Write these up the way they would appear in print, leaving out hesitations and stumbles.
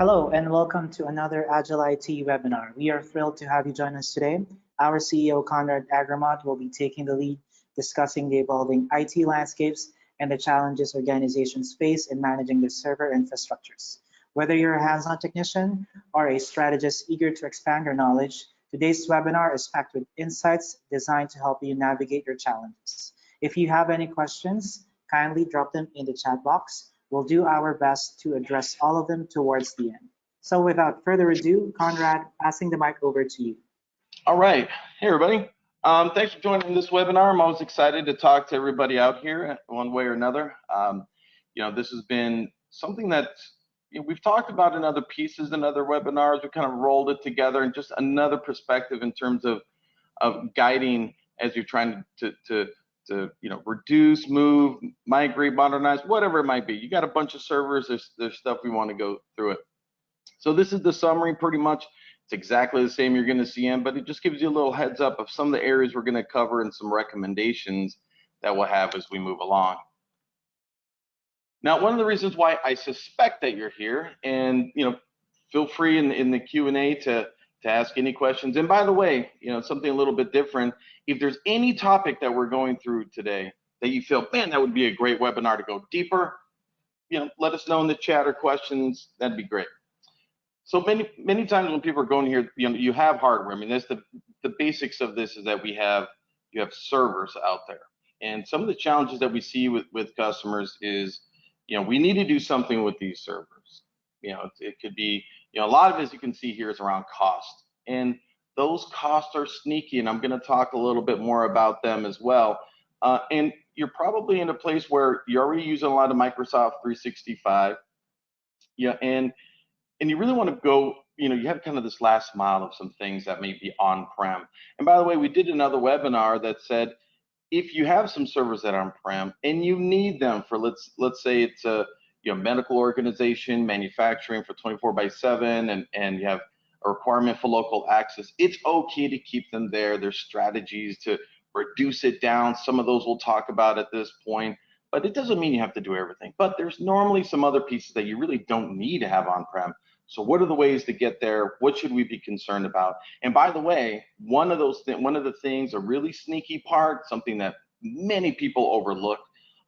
Hello and welcome to another Agile IT webinar. We are thrilled to have you join us today. Our CEO, Conrad Agramont, will be taking the lead, discussing the evolving IT landscapes and the challenges organizations face in managing their server infrastructures. Whether you're a hands-on technician or a strategist eager to expand your knowledge, today's webinar is packed with insights designed to help you navigate your challenges. If you have any questions, kindly drop them in the chat box. We'll do our best to address all of them towards the end. So without further ado, Conrad, passing the mic over to you. All right. Hey, everybody. Thanks for joining this webinar. I'm always excited to talk to everybody out here one way or another. This has been something that we've talked about in other pieces and other webinars. We kind of rolled it together and just another perspective in terms of guiding as you're trying to reduce, move, migrate, modernize, whatever it might be. You got a bunch of servers, there's stuff we want to go through it. So this is the summary pretty much. It's exactly the same you're going to see in, but it just gives you a little heads up of some of the areas we're going to cover and some recommendations that we'll have as we move along. Now, one of the reasons why I suspect that you're here, and feel free in the Q&A to ask any questions. And by the way, something a little bit different. If there's any topic that we're going through today that you feel, man, that would be a great webinar to go deeper, let us know in the chat or questions. That'd be great. So many times when people are going here, you have hardware. I mean, that's the basics of this is that you have servers out there. And some of the challenges that we see with customers is, we need to do something with these servers. It could be, a lot of it, as you can see here, is around cost. And those costs are sneaky, and I'm going to talk a little bit more about them as well. And you're probably in a place where you're already using a lot of Microsoft 365. And you really want to go, you have kind of this last mile of some things that may be on-prem. And by the way, we did another webinar that said, if you have some servers that are on-prem and you need them for, let's say it's a medical organization, manufacturing for 24/7, and you have a requirement for local access, it's okay to keep them there. There's strategies to reduce it down. Some of those we'll talk about at this point, but it doesn't mean you have to do everything. But there's normally some other pieces that you really don't need to have on-prem. So what are the ways to get there? What should we be concerned about? And by the way, one of the things, a really sneaky part, something that many people overlook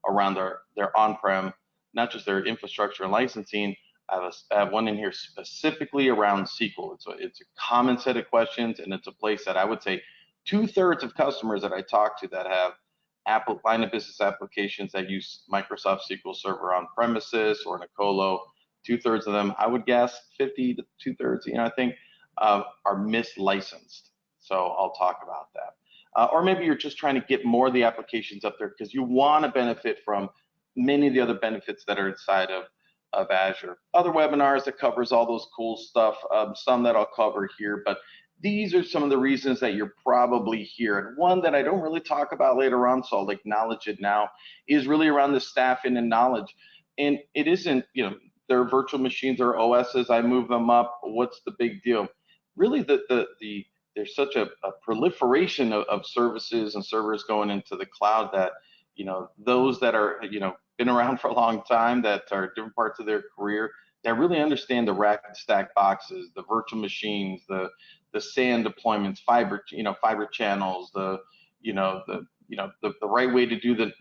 around their on-prem, not just their infrastructure and licensing. I have one in here specifically around SQL. It's a common set of questions, and it's a place that I would say 2/3 of customers that I talk to that have line of business applications that use Microsoft SQL Server on premises or in a colo, 2/3 of them, I would guess 50 to 2/3, I think, are mislicensed. So I'll talk about that. Or maybe you're just trying to get more of the applications up there because you want to benefit from many of the other benefits that are inside of Azure. Other webinars that covers all those cool stuff, some that I'll cover here, but these are some of the reasons that you're probably here. And one that I don't really talk about later on, so I'll acknowledge it now, is really around the staffing and knowledge. And it isn't, they're virtual machines or OSs, I move them up, what's the big deal? Really, there's such a proliferation of services and servers going into the cloud that, those that are, been around for a long time, that are different parts of their career, that really understand the rack and stack boxes, the virtual machines, the SAN deployments, fiber channels, the right way to do the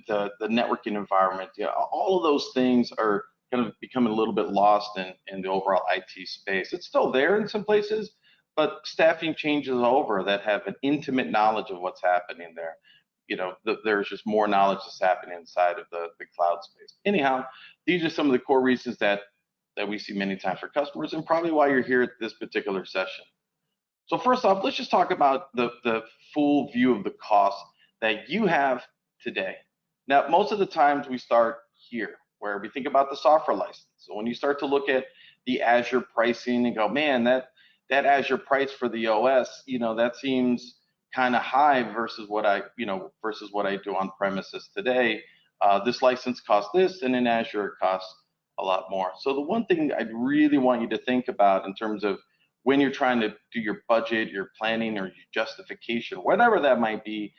networking environment. All of those things are kind of becoming a little bit lost in the overall IT space. It's still there in some places, but staffing changes over that have an intimate knowledge of what's happening there. There's just more knowledge that's happening inside of the cloud space. Anyhow, these are some of the core reasons that we see many times for customers, and probably why you're here at this particular session. So first off, let's just talk about the full view of the cost that you have today. Now, most of the times we start here, where we think about the software license. So when you start to look at the Azure pricing and go, man, that Azure price for the OS, that seems kind of high versus what I do on premises today. This license costs this, and in Azure it costs a lot more. So the one thing I'd really want you to think about in terms of when you're trying to do your budget, your planning, or your justification, whatever that might be,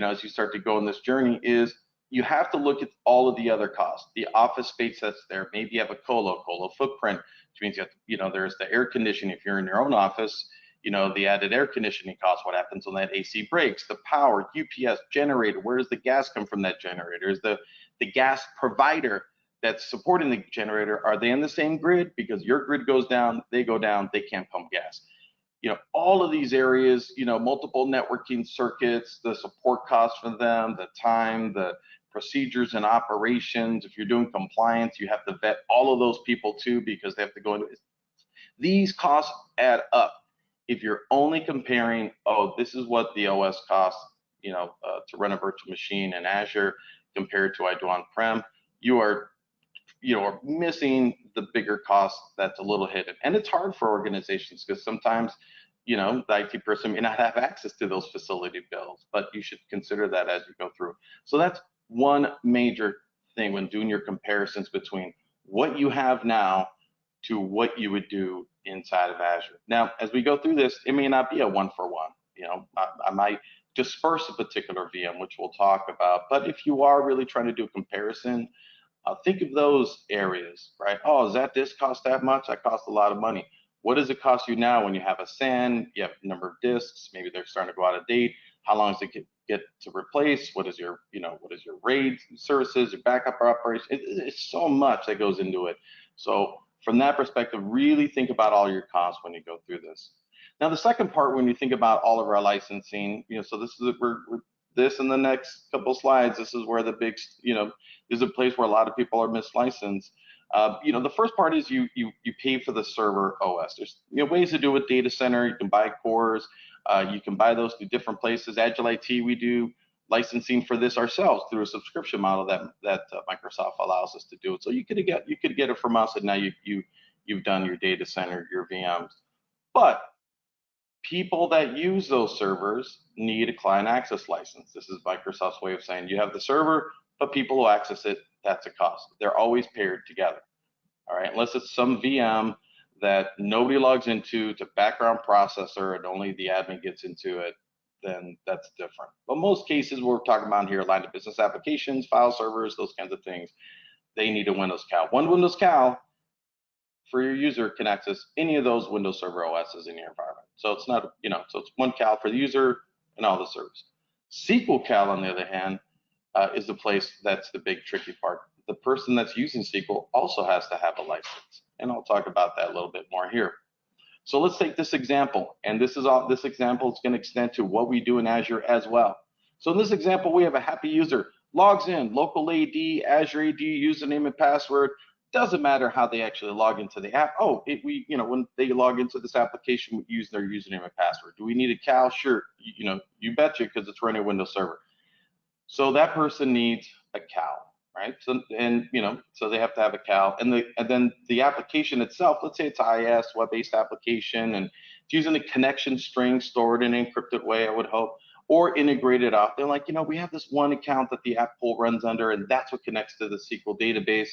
as you start to go on this journey, is you have to look at all of the other costs, the office space that's there. Maybe you have a colo footprint, which means you have to, there's the air conditioning. If you're in your own office, the added air conditioning costs, what happens when that AC breaks, the power, UPS, generator, where does the gas come from that generator? Is the gas provider that's supporting the generator, are they in the same grid? Because your grid goes down, they go down, they can't pump gas. All of these areas, multiple networking circuits, the support costs for them, the time, the procedures and operations. If you're doing compliance, you have to vet all of those people too, because they have to go into these costs add up. If you're only comparing, oh, this is what the OS costs, to run a virtual machine in Azure compared to I do on-prem, you are missing the bigger cost that's a little hidden. And it's hard for organizations because sometimes, the IT person may not have access to those facility bills, but you should consider that as you go through. So that's one major thing when doing your comparisons between what you have now to what you would do inside of Azure. Now, as we go through this, it may not be a one-for-one. I might disperse a particular VM, which we'll talk about, but if you are really trying to do a comparison, think of those areas, right? Oh, this cost that much? That costs a lot of money. What does it cost you now when you have a SAN, you have a number of disks, maybe they're starting to go out of date? How long does it get to replace? What is your, what is your RAID services, your backup operation? It's so much that goes into it. So from that perspective, really think about all your costs when you go through this. Now, the second part, when you think about all of our licensing, so this is this in the next couple of slides, this is where the big, this is a place where a lot of people are mislicensed. The first part is you pay for the server OS. There's ways to do it with data center. You can buy cores. You can buy those through different places. Agile IT, we do licensing for this ourselves through a subscription model that Microsoft allows us to do it. So you could get it from us, and now you've done your data center, your VMs. But people that use those servers need a client access license. This is Microsoft's way of saying you have the server, but people who access it, that's a cost. They're always paired together. All right, unless it's some VM that nobody logs into, it's a background processor, and only the admin gets into it, then that's different. But most cases we're talking about here, line of business applications, file servers, those kinds of things, they need a Windows CAL. One Windows CAL for your user can access any of those Windows Server OSs in your environment. So it's not, so it's one CAL for the user and all the servers. SQL CAL, on the other hand, is the place that's the big tricky part. The person that's using SQL also has to have a license, and I'll talk about that a little bit more here. So let's take this example, and this example is going to extend to what we do in Azure as well. So in this example, we have a happy user, logs in, local AD, Azure AD, username and password. Doesn't matter how they actually log into the app. Oh, when they log into this application, we use their username and password. Do we need a CAL? Sure, you betcha, because it's running a Windows Server. So that person needs a CAL, right? So so they have to have a CAL, and then the application itself. Let's say it's IIS, web-based application, and it's using a connection string stored in an encrypted way, I would hope, or integrated off. They're like, we have this one account that the app pool runs under, and that's what connects to the SQL database.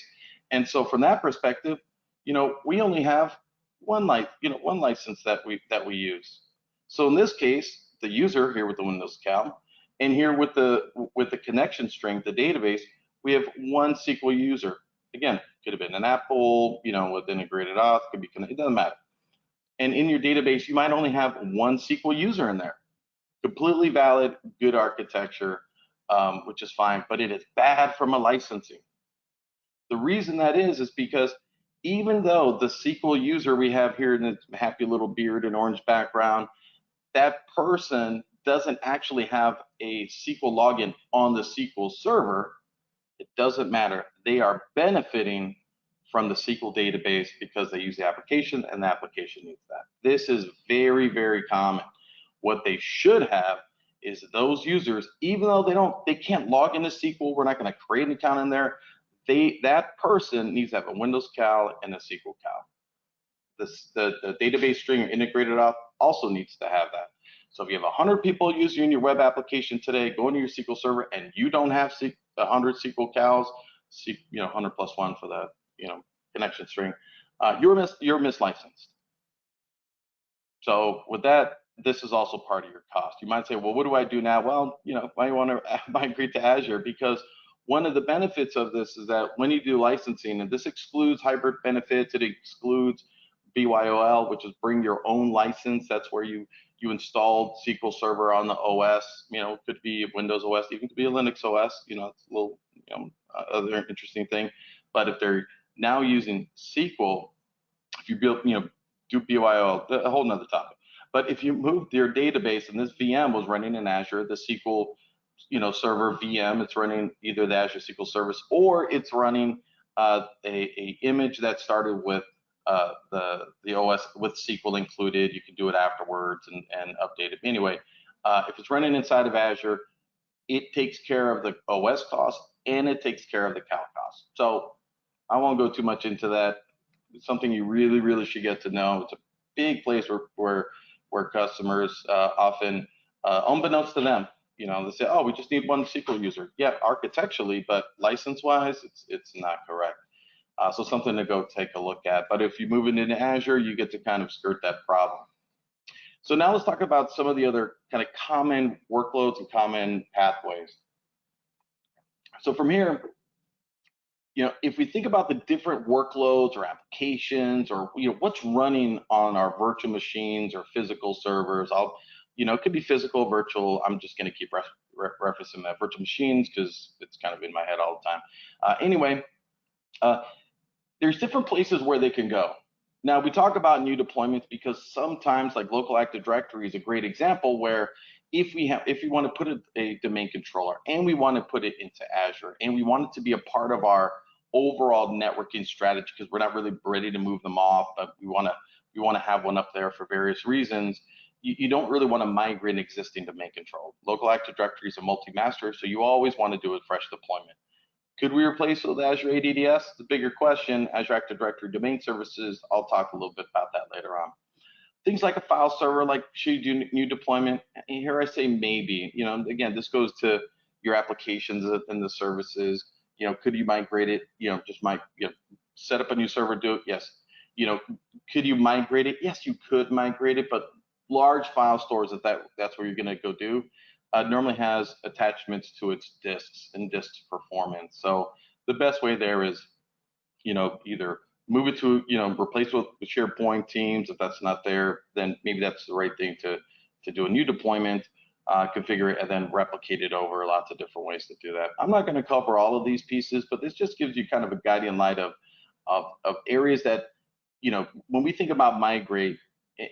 And so from that perspective, we only have one license that we use. So in this case, the user here with the Windows CAL, and here with the connection string, the database, we have one SQL user. Again, could have been an app pool, with integrated auth, could be connected, it doesn't matter. And in your database, you might only have one SQL user in there. Completely valid, good architecture, which is fine, but it is bad from a licensing. The reason that is because even though the SQL user we have here in the happy little beard and orange background, that person doesn't actually have a SQL login on the SQL server, it doesn't matter. They are benefiting from the SQL database because they use the application, and the application needs that. This is very, very common. What they should have is those users, even though they can't log into SQL, we're not going to create an account in there. That person needs to have a Windows CAL and a SQL CAL. The database string integrated off also needs to have that. So if you have 100 people using your web application today, go into your SQL server, and you don't have 100 SQL CALs, 100 plus one for the connection string, you're mislicensed. So with that, this is also part of your cost. You might say, well, what do I do now? Well, why you want to migrate to Azure? Because one of the benefits of this is that when you do licensing, and this excludes hybrid benefits, it excludes BYOL, which is bring your own license. That's where you installed SQL Server on the OS. You know, it could be Windows OS, even could be a Linux OS. You know, it's a little, you know, other interesting thing. But if they're now using SQL, if you build, you know, do BYOL, a whole nother topic. But if you moved your database and this VM was running in Azure, the SQL, you know, server VM, it's running either the Azure SQL Service or it's running a image that started with the OS with SQL included. You can do it afterwards and update it. Anyway, if it's running inside of Azure, it takes care of the OS cost and it takes care of the cloud cost. So I won't go too much into that. It's something you really should get to know. It's a big place where customers often, unbeknownst to them, you know, they say, oh, we just need one SQL user. Yeah, architecturally, but license-wise, it's not correct. So something to go take a look at. But if you move it into Azure, you get to kind of skirt that problem. So now let's talk about some of the other kind of common workloads and common pathways. So from here, you know, if we think about the different workloads or applications or, you know, what's running on our virtual machines or physical servers, you know, it could be physical, virtual. I'm just going to keep referencing that virtual machines because it's kind of in my head all the time. Anyway, there's different places where they can go. Now we talk about new deployments because sometimes, like local Active Directory is a great example where if we want to put a domain controller and we want to put it into Azure and we want it to be a part of our overall networking strategy because we're not really ready to move them off, but we want to have one up there for various reasons. You don't really want to migrate an existing domain control. Local Active Directory is a multi-master, so you always want to do a fresh deployment. Could we replace it with Azure ADDS? The bigger question, Azure Active Directory Domain Services. I'll talk a little bit about that later on. Things like a file server, like should you do new deployment? And here I say maybe. You know, again, this goes to your applications and the services. You know, could you migrate it? You know, set up a new server, do it? Yes. You know, could you migrate it? Yes, you could migrate it, but large file stores, that's where you're going to go do. Normally has attachments to its disks and disk performance. So the best way there is, you know, either move it to, you know, replace it with SharePoint, Teams. If that's not there, then maybe that's the right thing to do a new deployment, configure it, and then replicate it over. Lots of different ways to do that. I'm not going to cover all of these pieces, but this just gives you kind of a guiding light of areas that, you know, when we think about migrate,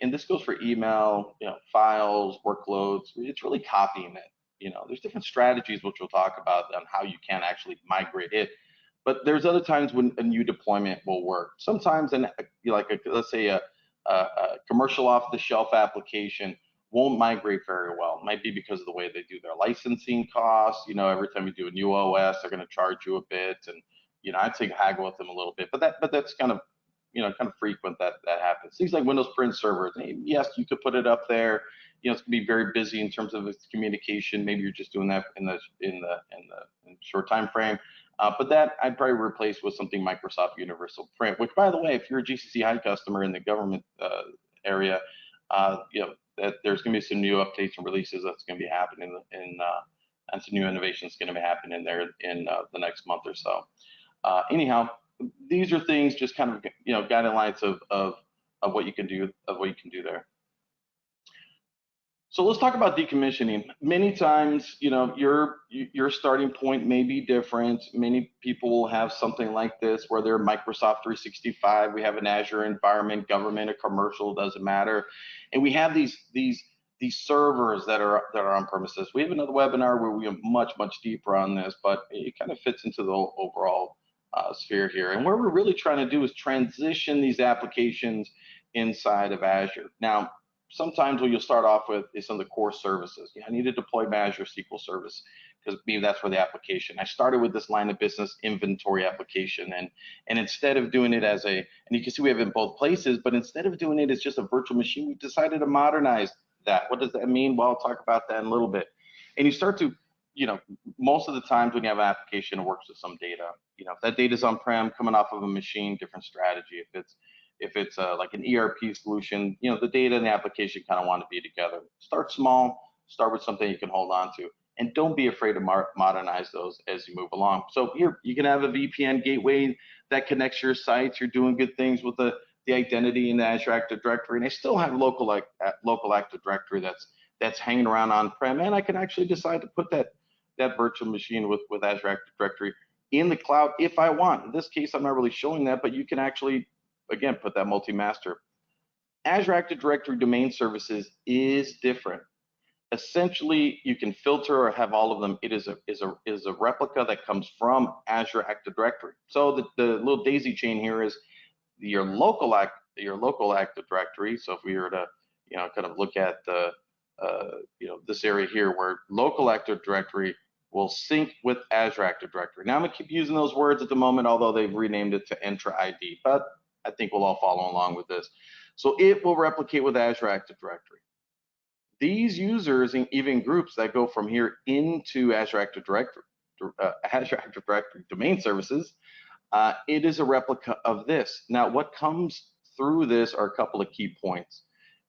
and this goes for email, you know, files, workloads, it's really copying it. You know, there's different strategies which we'll talk about on how you can actually migrate it. But there's other times when a new deployment will work. Sometimes, let's say a commercial off-the-shelf application won't migrate very well. It might be because of the way they do their licensing costs. You know, every time you do a new OS, they're going to charge you a bit, and you know, I'd say haggle with them a little bit. But that's kind of, you know, kind of frequent that happens. Things like Windows print servers. Yes, you could put it up there. You know, it's gonna be very busy in terms of its communication. Maybe you're just doing that in the short time frame. But that I'd probably replace with something Microsoft Universal Print. Which, by the way, if you're a GCC High customer in the government area, you know, that there's gonna be some new updates and releases that's gonna be happening and some new innovations gonna be happening there in the next month or so. Anyhow, these are things just kind of, you know, guiding lights of what you can do there. So let's talk about decommissioning. Many times, you know, your starting point may be different. Many people will have something like this where they're Microsoft 365. We have an Azure environment, government or commercial, doesn't matter, and we have these servers that are on premises. We have another webinar where we are much deeper on this, but it kind of fits into the overall sphere here. And what we're really trying to do is transition these applications inside of Azure. Now, sometimes what you'll start off with is some of the core services. I need to deploy my Azure SQL service because maybe that's where the application. I started with this line of business inventory application, and instead of doing it as and you can see we have it in both places, but instead of doing it as just a virtual machine, we decided to modernize that. What does that mean? Well, I'll talk about that in a little bit. And you start to, you know, most of the times when you have an application, it works with some data. You know, if that data is on-prem, coming off of a machine, different strategy. If it's like an ERP solution, you know, the data and the application kind of want to be together. Start small, start with something you can hold on to. and don't be afraid to modernize those as you move along. So here, you can have a VPN gateway that connects your sites. You're doing good things with the identity in the Azure Active Directory, and I still have local Active Directory that's hanging around on-prem, and I can actually decide to put that virtual machine with Azure Active Directory in the cloud if I want. In this case, I'm not really showing that, but you can actually, again, put that multi-master. Azure Active Directory domain services is different. Essentially, you can filter or have all of them. It is a replica that comes from Azure Active Directory. So the little daisy chain here is your local Active Directory. So if we were to, kind of look at the, this area here where local Active Directory will sync with Azure Active Directory. Now I'm gonna keep using those words at the moment, although they've renamed it to Entra ID, but I think we'll all follow along with this. So it will replicate with Azure Active Directory. These users and even groups that go from here into Azure Active Directory, domain services, it is a replica of this. Now, what comes through this are a couple of key points.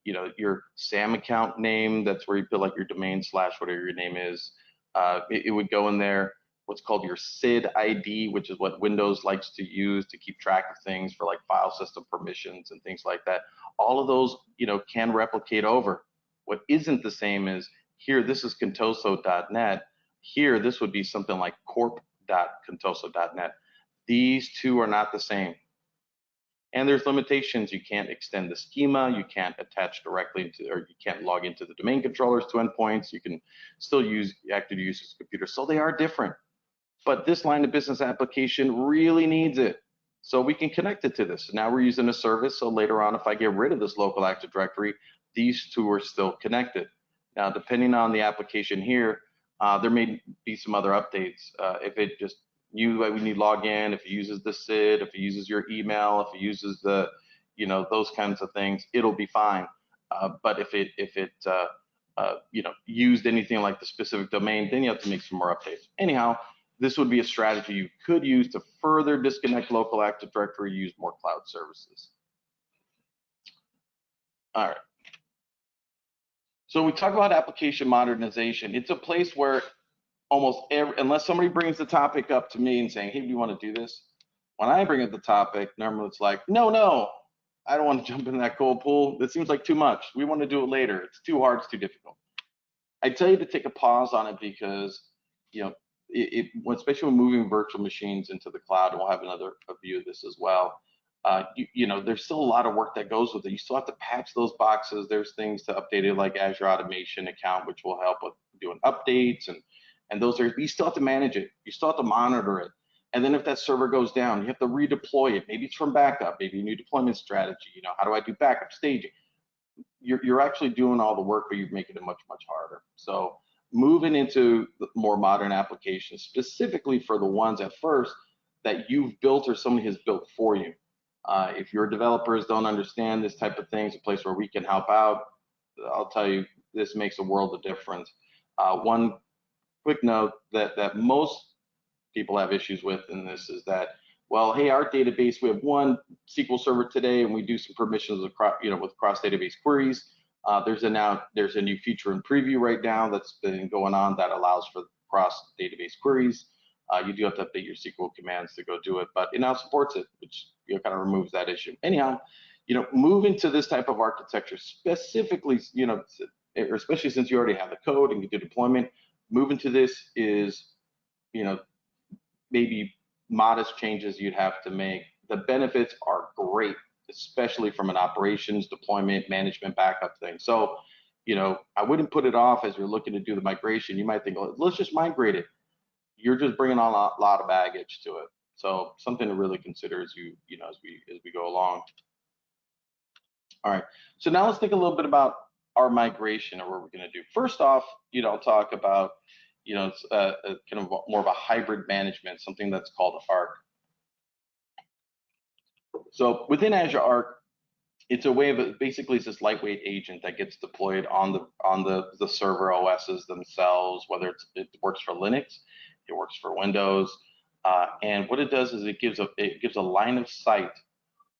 Your SAM account name, that's where you put like your domain / whatever your name is. It would go in there. What's called your SID ID, which is what Windows likes to use to keep track of things for like file system permissions and things like that. All of those, can replicate over. What isn't the same is here, this is contoso.net. Here, this would be something like corp.contoso.net. These two are not the same. And there's limitations. You can't extend the schema. You can't attach directly to, or you can't log into the domain controllers to endpoints. You can still use active users' computers. So they are different. But this line of business application really needs it. So we can connect it to this. Now we're using a service. So later on, if I get rid of this local Active Directory, these two are still connected. Now, depending on the application here, there may be some other updates. If it just we need login, if it uses the SID, if it uses your email, if it uses the, those kinds of things, it'll be fine. But if it used anything like the specific domain, then you have to make some more updates. Anyhow, this would be a strategy you could use to further disconnect local Active Directory, use more cloud services. All right. So we talk about application modernization. It's a place where almost unless somebody brings the topic up to me and saying, hey, do you want to do this? When I bring up the topic, normally it's like, no, I don't want to jump in that cold pool. That seems like too much. We want to do it later. It's too hard, it's too difficult. I tell you to take a pause on it because, especially when moving virtual machines into the cloud, and we'll have another view of this as well. There's still a lot of work that goes with it. You still have to patch those boxes. There's things to update it like Azure Automation account, which will help with doing updates and those are, you still have to manage it. You still have to monitor it. And then if that server goes down, you have to redeploy it. Maybe it's from backup, maybe a new deployment strategy. How do I do backup staging? You're actually doing all the work, but you're making it much, much harder. So moving into the more modern applications, specifically for the ones at first that you've built or somebody has built for you. If your developers don't understand this type of thing, it's a place where we can help out. I'll tell you, this makes a world of difference. One quick note that most people have issues with in this is that, well, hey, our database, we have one SQL server today, and we do some permissions across, with cross-database queries. There's a new feature in preview right now that's been going on that allows for cross-database queries. You do have to update your SQL commands to go do it, but it now supports it, which kind of removes that issue. Anyhow, moving to this type of architecture specifically, or especially since you already have the code and you do deployment, moving to this is, maybe modest changes you'd have to make. The benefits are great, especially from an operations, deployment, management, backup thing. So, I wouldn't put it off as you're looking to do the migration. You might think, well, let's just migrate it. You're just bringing on a lot of baggage to it. So something to really consider as as we go along. All right. So now let's think a little bit about our migration or what we're going to do. First off, I'll talk about it's kind of more of a hybrid management, something that's called Arc. So within Azure Arc, it's a way of basically it's this lightweight agent that gets deployed on the server OSs themselves, whether it works for Linux, it works for Windows, and what it does is it gives a line of sight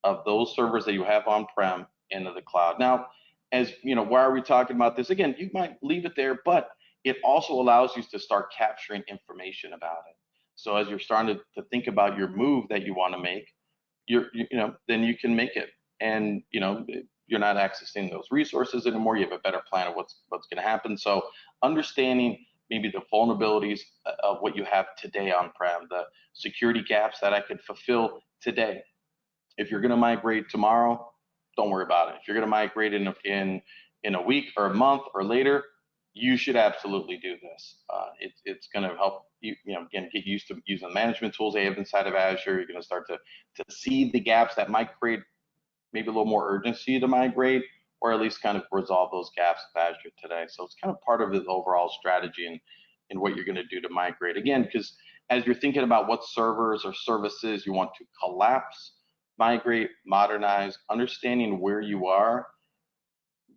of those servers that you have on-prem into the cloud. Now, why are we talking about this? Again, you might leave it there, but it also allows you to start capturing information about it. So as you're starting to think about your move that you want to make, then you can make it. And you're not accessing those resources anymore. You have a better plan of what's going to happen. So understanding maybe the vulnerabilities of what you have today on-prem, the security gaps that I could fulfill today. If you're going to migrate tomorrow, don't worry about it. If you're going to migrate in a week or a month or later, you should absolutely do this. It's going to help you, again, get used to using the management tools they have inside of Azure. You're going to start to see the gaps that might create maybe a little more urgency to migrate, or at least kind of resolve those gaps of Azure today. So it's kind of part of the overall strategy and what you're going to do to migrate. Again, because as you're thinking about what servers or services you want to collapse, migrate, modernize, understanding where you are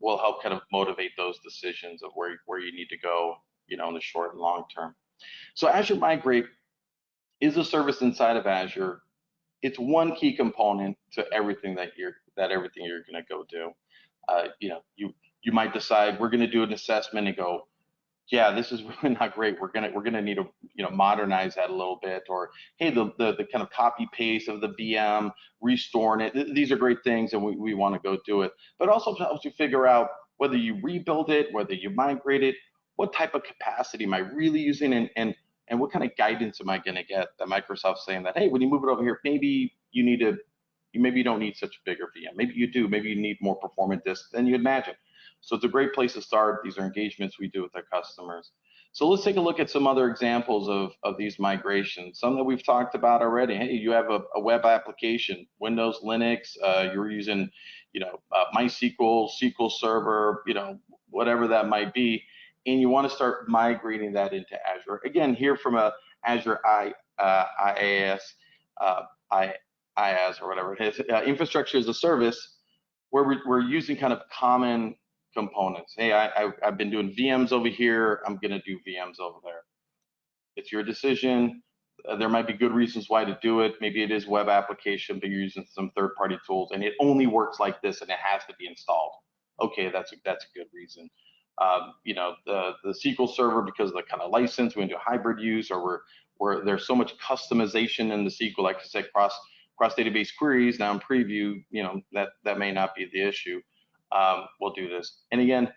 will help kind of motivate those decisions of where you need to go, in the short and long term. So Azure Migrate is a service inside of Azure. It's one key component to everything that you're going to go do. You might decide we're going to do an assessment and go, yeah, this is really not great. We're gonna need to modernize that a little bit, or hey, the kind of copy paste of the VM, restoring it. These are great things, and we want to go do it. But also helps you figure out whether you rebuild it, whether you migrate it, what type of capacity am I really using, and what kind of guidance am I going to get? That Microsoft's saying that, hey, when you move it over here, maybe you don't need such a bigger VM. Maybe you do. Maybe you need more performant disk than you imagine. So it's a great place to start. These are engagements we do with our customers. So let's take a look at some other examples of these migrations. Some that we've talked about already. Hey, you have a web application, Windows, Linux. You're using, MySQL, SQL Server, whatever that might be, and you want to start migrating that into Azure. Again, here from a Azure IaaS, IaaS or whatever it is, infrastructure as a service, where we're using kind of common components. Hey, I've been doing VMs over here. I'm going to do VMs over there. It's your decision. There might be good reasons why to do it. Maybe it is web application, but you're using some third-party tools, and it only works like this, and it has to be installed. Okay, that's a good reason. The SQL Server, because of the kind of license, we can do hybrid use, or where there's so much customization in the SQL, like I said, cross database queries. Now in preview, that may not be the issue. We'll do this. And again,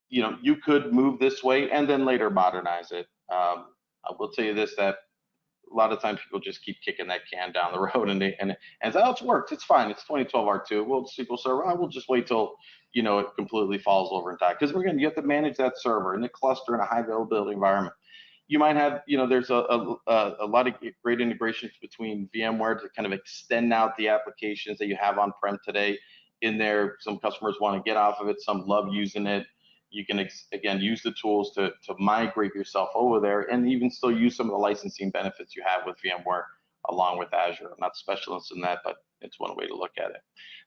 you could move this way and then later modernize it. I will tell you this, that a lot of times people just keep kicking that can down the road and say, oh, it's worked, it's fine, it's 2012 R2. Well, SQL Server, we'll just wait till it completely falls over and dies. Because you have to manage that server in the cluster in a high availability environment. You might have, there's a lot of great integrations between VMware to kind of extend out the applications that you have on-prem today in there. Some customers want to get off of it, some love using it. You can, again, use the tools to migrate yourself over there and even still use some of the licensing benefits you have with VMware along with Azure. I'm not a specialist in that, but it's one way to look at it.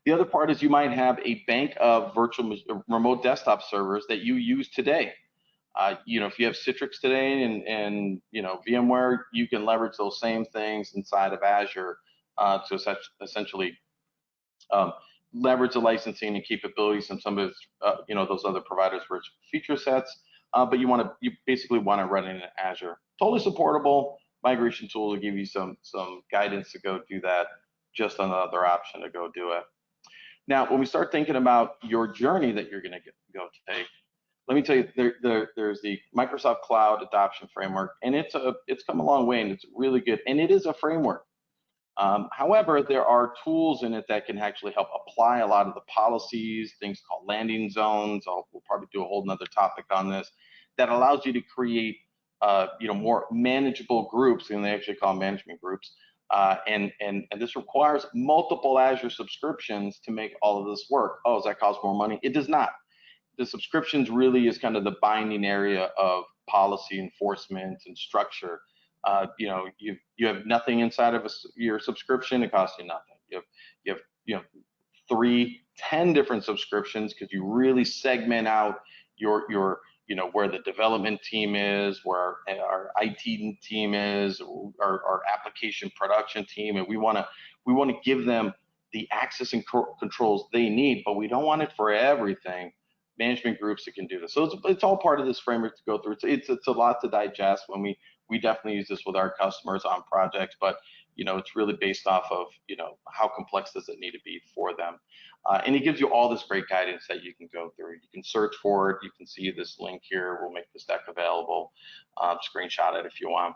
The other part is you might have a bank of virtual remote desktop servers that you use today. If you have Citrix today and VMware, you can leverage those same things inside of Azure to essentially leverage the licensing and capabilities and some of those other providers' rich feature sets, but you basically want to run it in Azure. Totally supportable migration tool to give you some guidance to go do that. Just another option to go do it. Now, when we start thinking about your journey that you're going to go take, let me tell you, there's the Microsoft Cloud Adoption Framework, and it's come a long way, and it's really good, and it is a framework. However, there are tools in it that can actually help apply a lot of the policies, things called landing zones. We'll probably do a whole nother topic on this, that allows you to create more manageable groups, and they actually call them management groups. And this requires multiple Azure subscriptions to make all of this work. Oh, does that cost more money? It does not. The subscriptions really is kind of the binding area of policy enforcement and structure. You have nothing inside of your subscription. It costs you nothing. You have 10 different subscriptions because you really segment out your where the development team is, where our IT team is, our application production team, and we want to give them the access and controls they need, but we don't want it for everything. management groups that can do this. So it's all part of this framework to go through. It's a lot to digest when we definitely use this with our customers on projects, but it's really based off of how complex does it need to be for them. And it gives you all this great guidance that you can go through. You can search for it. You can see this link here. We'll make this deck available. Screenshot it if you want.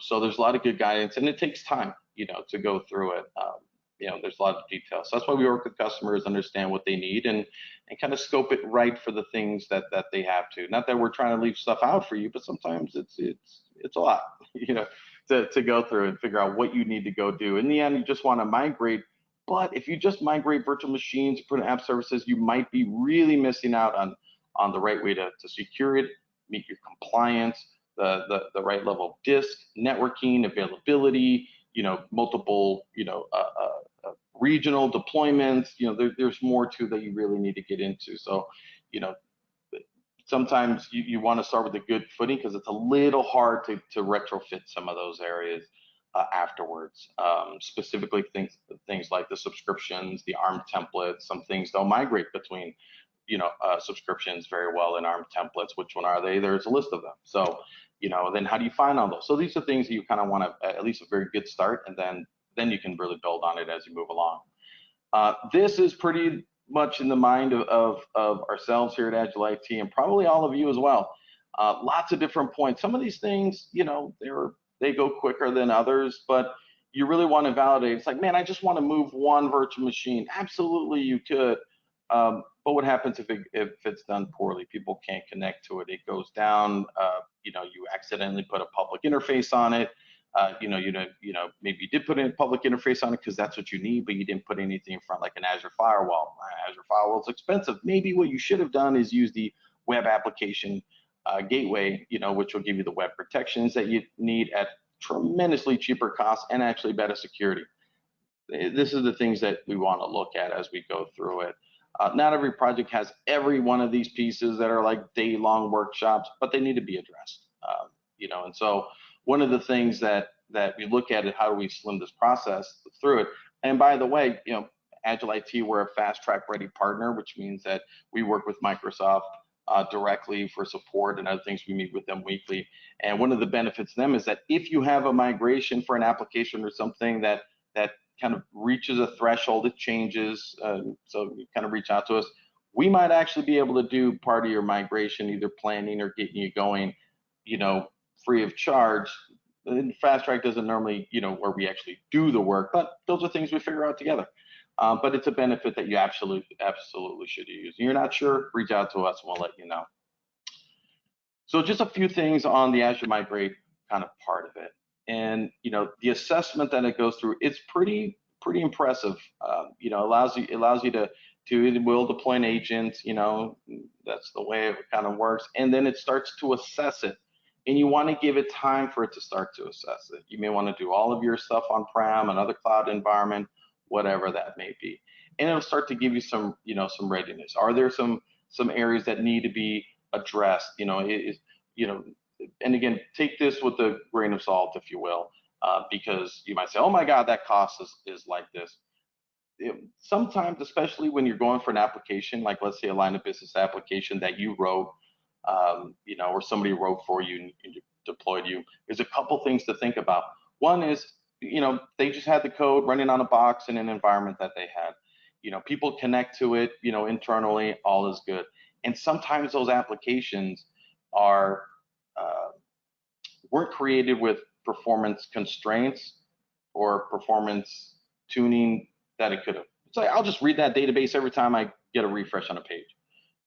So there's a lot of good guidance, and it takes time, to go through it. There's a lot of details. So that's why we work with customers, understand what they need, and kind of scope it right for the things that they have to. Not that we're trying to leave stuff out for you, but sometimes it's a lot, to go through and figure out what you need to go do. In the end, you just want to migrate. But if you just migrate virtual machines, put in app services, you might be really missing out on the right way to secure it, meet your compliance, the right level of disk, networking, availability, multiple, regional deployments. There's more to that you really need to get into. So, sometimes you want to start with a good footing, because it's a little hard to retrofit some of those areas afterwards. Specifically things like the subscriptions, the ARM templates. Some things don't migrate between subscriptions very well in ARM templates. Which one are they? There's a list of them. So then how do you find all those? So these are things that you kind of want to at least a very good start, and then you can really build on it as you move along. This is pretty much in the mind of ourselves here at Agile IT, and probably all of you as well. Lots of different points. Some of these things, they go quicker than others, but you really want to validate. It's like, man, I just want to move one virtual machine. Absolutely, you could. But what happens if it's done poorly? People can't connect to it. It goes down. You accidentally put a public interface on it. Maybe you did put in a public interface on it because that's what you need, but you didn't put anything in front, like an Azure firewall. Azure firewall is expensive. Maybe what you should have done is use the web application gateway, which will give you the web protections that you need at tremendously cheaper costs and actually better security. This is the things that we want to look at as we go through it. Not every project has every one of these pieces that are like day-long workshops, but they need to be addressed. And so one of the things that we look at is how do we slim this process through it. And by the way, Agile IT, we're a fast track ready partner, which means that we work with Microsoft directly for support and other things. We meet with them weekly. And one of the benefits to them is that if you have a migration for an application or something that kind of reaches a threshold, it changes, so you kind of reach out to us, we might actually be able to do part of your migration, either planning or getting you going, free of charge. And fast track doesn't normally, where we actually do the work, but those are things we figure out together. But it's a benefit that you absolutely should use. You're not sure, reach out to us and we'll let you know. So just a few things on the Azure Migrate kind of part of it. And the assessment that it goes through, it's pretty impressive. Allows you to it will deploy an agent. That's the way it kind of works. And then it starts to assess it. And you want to give it time for it to start to assess it. You may want to do all of your stuff on-prem, another cloud environment, whatever that may be. And it'll start to give you some readiness. Are there some areas that need to be addressed? And again, take this with a grain of salt, if you will, because you might say, oh my God, that cost is like this. Sometimes, especially when you're going for an application, like let's say a line of business application that you wrote, or somebody wrote for you and deployed you, there's a couple things to think about. One is, they just had the code running on a box in an environment that they had. People connect to it, internally, all is good. And sometimes those applications weren't created with performance constraints or performance tuning that it could have. It's like, I'll just read that database every time I get a refresh on a page.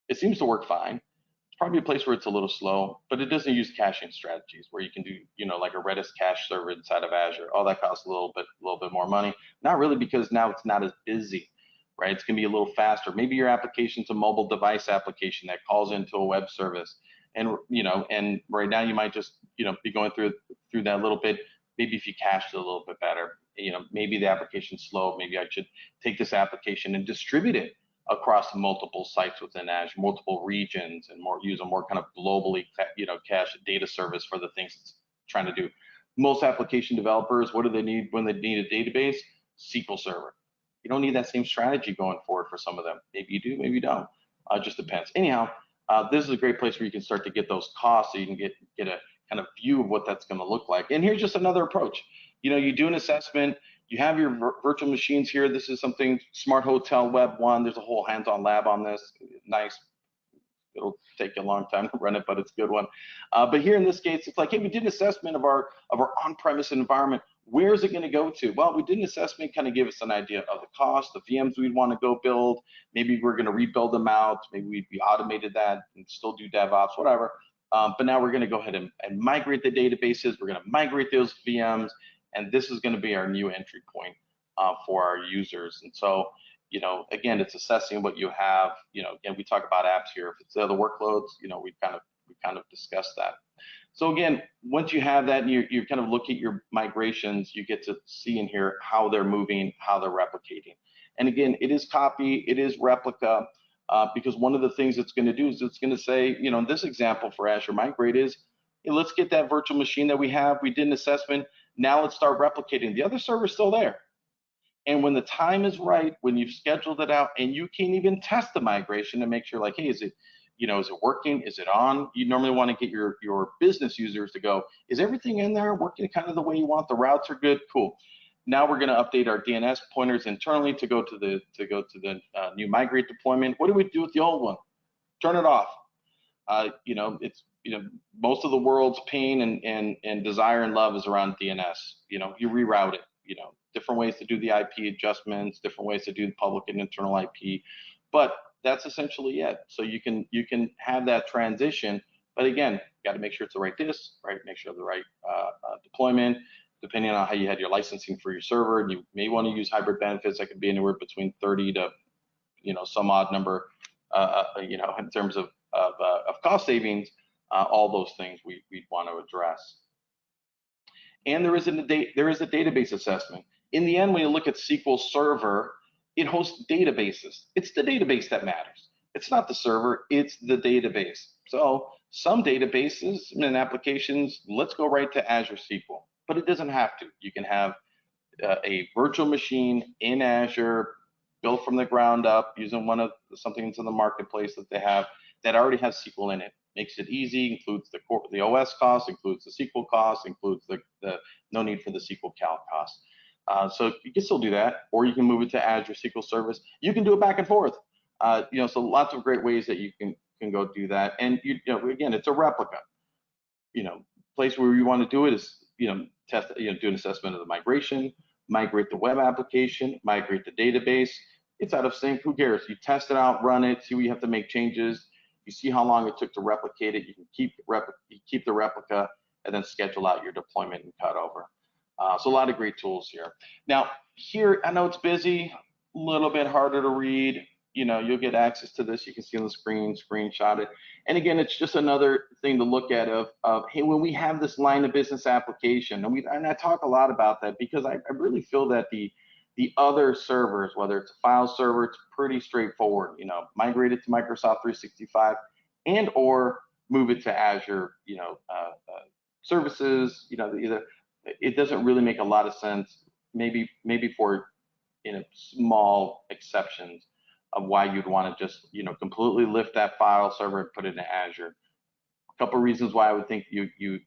It seems to work fine. It's probably a place where it's a little slow, but it doesn't use caching strategies where you can do, like a Redis cache server inside of Azure. Oh, that costs a little bit more money. Not really, because now it's not as busy, right? It's gonna be a little faster. Maybe your application's a mobile device application that calls into a web service. And and right now you might just be going through that a little bit. Maybe if you cached it a little bit better, maybe the application's slow. Maybe I should take this application and distribute it across multiple sites within Azure, multiple regions, and use a more kind of globally cached data service for the things it's trying to do. Most application developers, what do they need when they need a database? SQL Server. You don't need that same strategy going forward for some of them. Maybe you do, maybe you don't. Just depends. Anyhow, this is a great place where you can start to get those costs, so you can get a kind of view of what that's going to look like. And here's just another approach. You do an assessment. You have your virtual machines here. This is something Smart Hotel Web 1. There's a whole hands-on lab on this. Nice. It'll take you a long time to run it, but it's a good one. But here in this case, it's like, hey, we did an assessment of our on-premise environment. Where is it going to go to? Well, we did an assessment, kind of give us an idea of the cost, the VMs we'd want to go build. Maybe we're going to rebuild them out. Maybe we automated that and still do DevOps, whatever. But now we're going to go ahead and migrate the databases. We're going to migrate those VMs, and this is going to be our new entry point for our users. And so, again, it's assessing what you have. Again, we talk about apps here. If it's the other workloads, we kind of discussed that. So again, once you have that and you kind of look at your migrations, you get to see in here how they're moving, how they're replicating. And again, it is copy, it is replica, because one of the things it's going to do is it's going to say, in this example for Azure Migrate is, hey, let's get that virtual machine that we have. We did an assessment. Now let's start replicating. The other server's still there. And when the time is right, when you've scheduled it out, and you can even test the migration to make sure, like, hey, is it working? Is it on? You normally want to get your business users to go, is everything in there working kind of the way you want? The routes are good, cool. Now we're going to update our DNS pointers internally to go to the new Migrate deployment. What do we do with the old one? Turn it off. It's most of the world's pain and desire and love is around DNS. You reroute it. Different ways to do the IP adjustments, different ways to do the public and internal IP, but that's essentially it. So you can have that transition, but again, you got to make sure it's the right disk, right? Make sure the right deployment, depending on how you had your licensing for your server. And you may want to use hybrid benefits that could be anywhere between 30 to some odd number, in terms of cost savings. All those things we'd want to address. And there is a database assessment. In the end, when you look at SQL Server, it hosts databases. It's the database that matters. It's not the server, it's the database. So some databases and applications, let's go right to Azure SQL, but it doesn't have to. You can have a virtual machine in Azure, built from the ground up, using something that's in the marketplace that they have that already has SQL in it. Makes it easy, includes the OS cost, includes the SQL cost, includes the no need for the SQL Calc cost. So you can still do that, or you can move it to Azure SQL Service. You can do it back and forth. So lots of great ways that you can go do that. And again, it's a replica. Place where you want to do it is test, do an assessment of the migration, migrate the web application, migrate the database. It's out of sync. Who cares? You test it out, run it, see where you have to make changes. You see how long it took to replicate it. You can keep the replica, and then schedule out your deployment and cut over. So a lot of great tools here. Now here, I know it's busy, a little bit harder to read. You'll get access to this. You can see on the screen, screenshot it. And again, it's just another thing to look at of hey, when we have this line of business application, and I talk a lot about that because I really feel that the other servers, whether it's a file server, it's pretty straightforward. Migrate it to Microsoft 365 and or move it to Azure, services. Either it doesn't really make a lot of sense. Maybe for small exceptions of why you'd want to just completely lift that file server and put it in Azure. A couple of reasons why I would think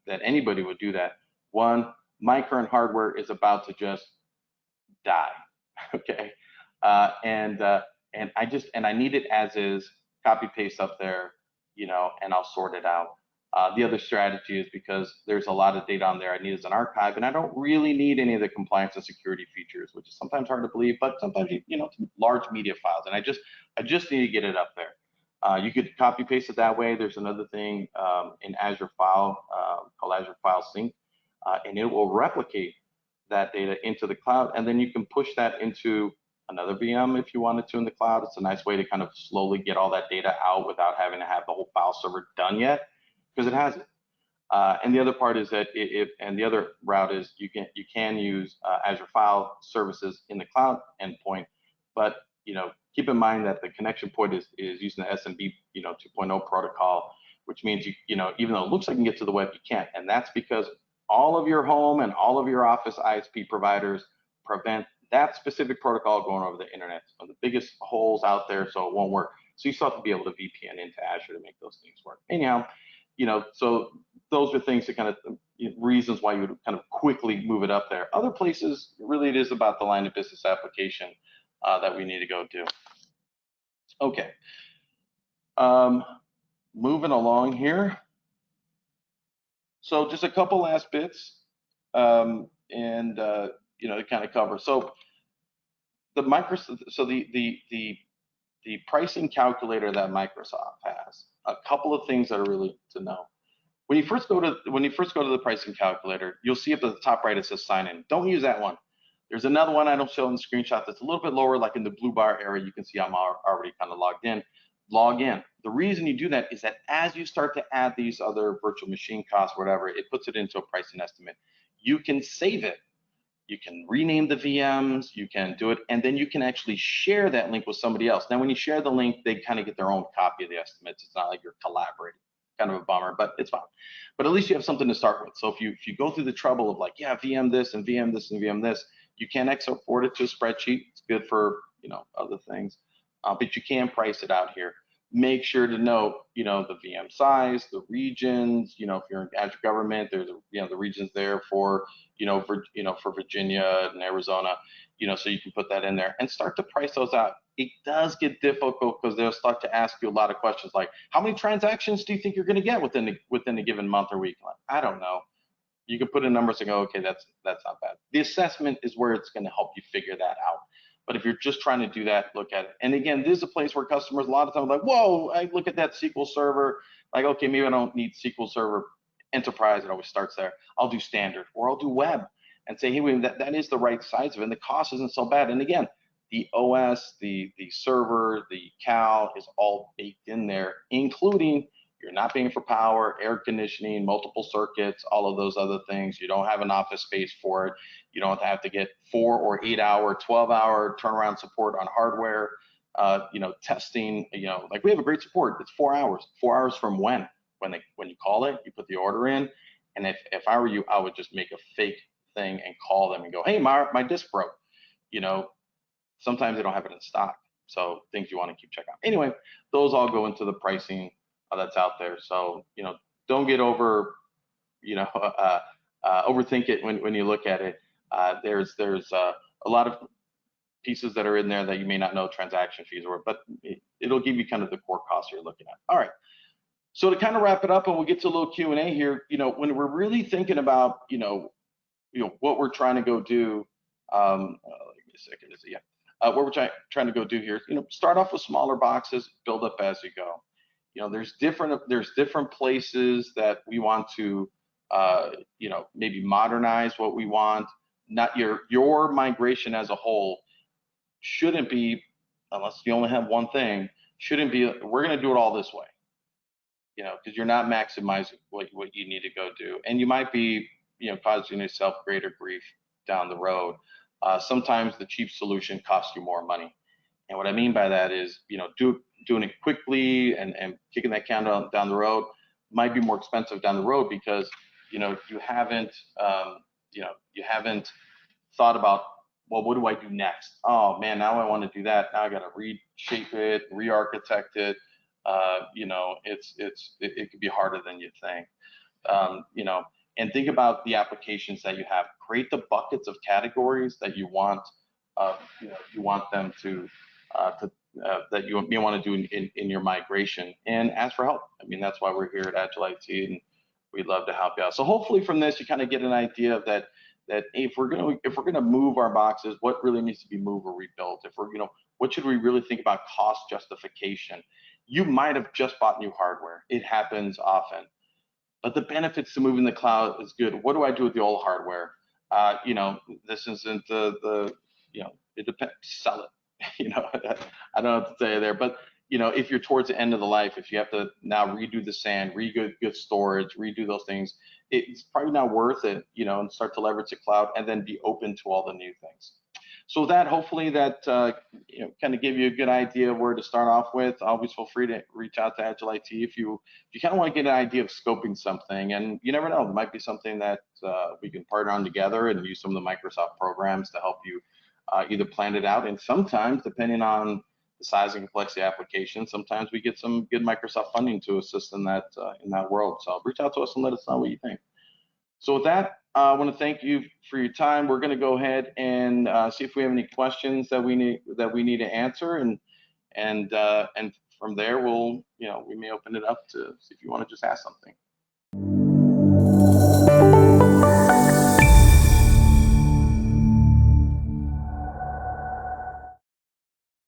that anybody would do that. One, my current hardware is about to just die. Okay, and I need it as is, copy paste up there, and I'll sort it out. The other strategy is because there's a lot of data on there I need as an archive, and I don't really need any of the compliance and security features, which is sometimes hard to believe, but sometimes large media files, and I just need to get it up there. You could copy paste it that way. There's another thing in Azure File called Azure File Sync, and it will replicate that data into the cloud, and then you can push that into another VM if you wanted to in the cloud. It's a nice way to kind of slowly get all that data out without having to have the whole file server done yet, because it has it. And the other part is that and the other route is you can use Azure File Services in the cloud endpoint, but keep in mind that the connection point is using the SMB 2.0 protocol, which means even though it looks like you can get to the web, you can't, and that's because all of your home and all of your office ISP providers prevent that specific protocol going over the internet. It's one of the biggest holes out there, so it won't work. So you still have to be able to VPN into Azure to make those things work. Anyhow, so those are things that kind of reasons why you would kind of quickly move it up there. Other places, really, it is about the line of business application that we need to go do. Okay. Moving along here. So just a couple last bits, to kind of cover. So the pricing calculator that Microsoft has, a couple of things that are really to know. When you first go to the pricing calculator, you'll see up at the top right it says sign in. Don't use that one. There's another one I don't show in the screenshot that's a little bit lower, like in the blue bar area. You can see I'm already kind of logged in. Log in. The reason you do that is that as you start to add these other virtual machine costs, whatever, it puts it into a pricing estimate. You can save it. You can rename the VMs, you can do it, and then you can actually share that link with somebody else. Now, when you share the link, they kind of get their own copy of the estimates. It's not like you're collaborating. Kind of a bummer, but it's fine. But at least you have something to start with. So if you go through the trouble of like, yeah, VM this and VM this and VM this, you can export it to a spreadsheet. It's good for other things, but you can price it out here. Make sure to note, the VM size, the regions. If you're in Azure government, there's the regions there for for Virginia and Arizona. So you can put that in there and start to price those out. It does get difficult because they'll start to ask you a lot of questions like, how many transactions do you think you're going to get within a given month or week? Like, I don't know. You can put in numbers and go, okay, that's not bad. The assessment is where it's going to help you figure that out. But if you're just trying to do that, look at it. And again, this is a place where customers a lot of times are like, whoa, I look at that SQL Server, like, okay, maybe I don't need SQL Server Enterprise. It always starts there. I'll do standard, or I'll do web, and say, hey, wait, that is the right size of it, and the cost isn't so bad. And again, the OS, the server, the CAL is all baked in there, including you're not paying for power, air conditioning, multiple circuits, all of those other things. You don't have an office space for it. You don't have to get 4 or 8 hour, 12-hour turnaround support on hardware, testing. Like we have a great support. It's 4 hours. 4 hours from when you call it, you put the order in. And if I were you, I would just make a fake thing and call them and go, hey, my disk broke. Sometimes they don't have it in stock. So things you want to keep check out. Anyway, those all go into the pricing that's out there. So don't get overthink it when you look at it. There's a lot of pieces that are in there that you may not know transaction fees or, but it'll give you kind of the core costs you're looking at. All right. So to kind of wrap it up, and we'll get to a little Q&A here. When we're really thinking about what we're trying to go do. Give me a second. What we're trying to go do here. Start off with smaller boxes, build up as you go. There's different places that we want to, maybe modernize what we want. Not your migration as a whole shouldn't be, unless you only have one thing, shouldn't be, we're going to do it all this way. Because you're not maximizing what you need to go do. And you might be, causing yourself greater grief down the road. Sometimes the cheap solution costs you more money. And what I mean by that is, doing it quickly and kicking that can down the road might be more expensive down the road because, you haven't thought about, well, what do I do next? Oh man, now I want to do that. Now I got to reshape it, re-architect it. It could be harder than you think. And think about the applications that you have. Create the buckets of categories that you want, you want them to that you want to do in your migration, and ask for help. I mean, that's why we're here at Agile IT, and we'd love to help you out. So hopefully from this, you kind of get an idea of that if we're gonna move our boxes, what really needs to be moved or rebuilt? If we're what should we really think about cost justification? You might have just bought new hardware. It happens often. But the benefits to moving the cloud is good. What do I do with the old hardware? This isn't it depends. Sell it. I don't know what to say there. But if you're towards the end of the life, if you have to now redo the SAN, redo good storage, redo those things, it's probably not worth it. And start to leverage the cloud and then be open to all the new things. So with that, hopefully that kind of give you a good idea of where to start off with. Always feel free to reach out to Agile IT if you kind of want to get an idea of scoping something. And you never know, it might be something that we can partner on together and use some of the Microsoft programs to help you either plan it out. And sometimes, depending on the the size and complexity of applications, sometimes we get some good Microsoft funding to assist in that world. So reach out to us and let us know what you think. So with that, I want to thank you for your time. We're going to go ahead and see if we have any questions that we need to answer, and from there we may open it up to see if you want to just ask something.